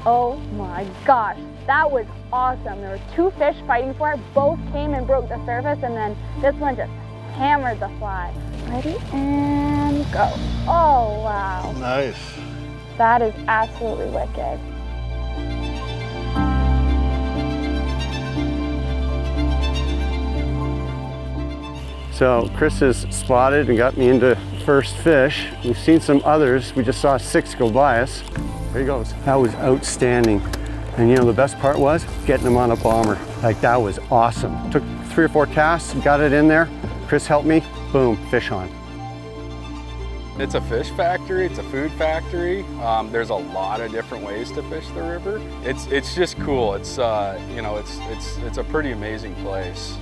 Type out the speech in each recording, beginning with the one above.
Oh my gosh, that was awesome. There were two fish fighting for it. Both came and broke the surface, and then this one just hammered the fly. Ready and go. Oh wow. Nice. That is absolutely wicked. So Chris has spotted and got me into first fish. We've seen some others. We just saw 6 go by us. There he goes. That was outstanding. And you know, the best part was getting him on a bomber. Like, that was awesome. Took 3 or 4 casts, got it in there. Chris helped me, boom, fish on. It's a fish factory, it's a food factory. There's a lot of different ways to fish the river. It's just cool. It's you know, it's a pretty amazing place.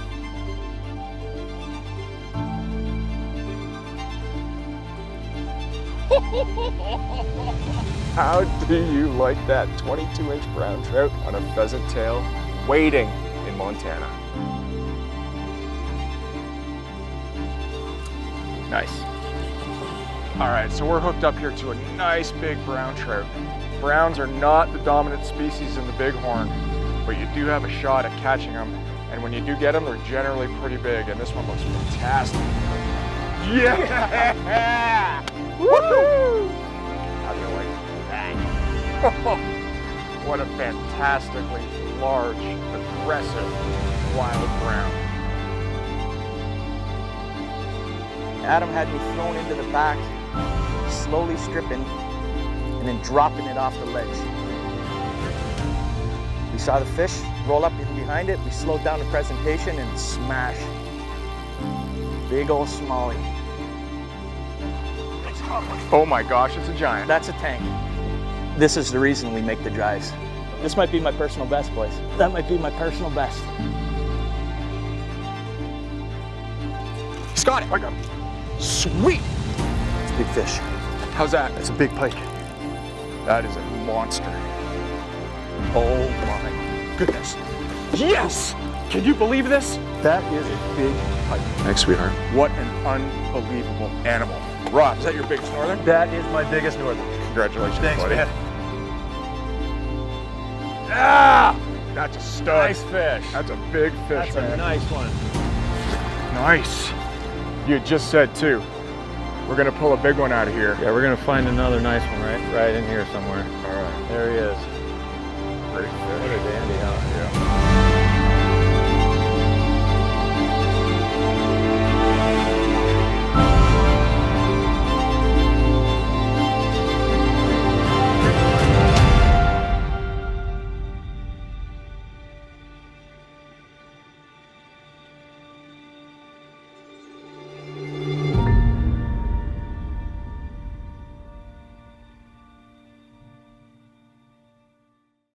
How do you like that 22-inch brown trout on a pheasant tail waiting in Montana? Nice. All right, so we're hooked up here to a nice big brown trout. Browns are not the dominant species in the Bighorn, but you do have a shot at catching them. And when you do get them, they're generally pretty big, and this one looks fantastic. Yeah! Woo! How do you like that? What a fantastically large, aggressive, wild brown. Adam had me thrown into the back, slowly stripping, and then dropping it off the ledge. We saw the fish roll up in behind it, we slowed down the presentation and smash. Big old smallie. Oh my gosh, it's a giant. That's a tank. This is the reason we make the drives. This might be my personal best, boys. That might be my personal best. He's got it. I got him. Sweet. It's a big fish. How's that? That's a big pike. That is a monster. Oh my goodness. Yes! Can you believe this? That is a big pike. Thanks, sweetheart. What an unbelievable animal. Rob, is that your biggest northern? That is my biggest northern. Congratulations, Thanks, buddy. man. Ah! That's a stud. Nice fish. That's a big fish, That's man. a nice one. Nice. You had just said, too, we're going to pull a big one out of here. Yeah, we're gonna find another nice one right in here somewhere. All right. There he is. Great fish. What a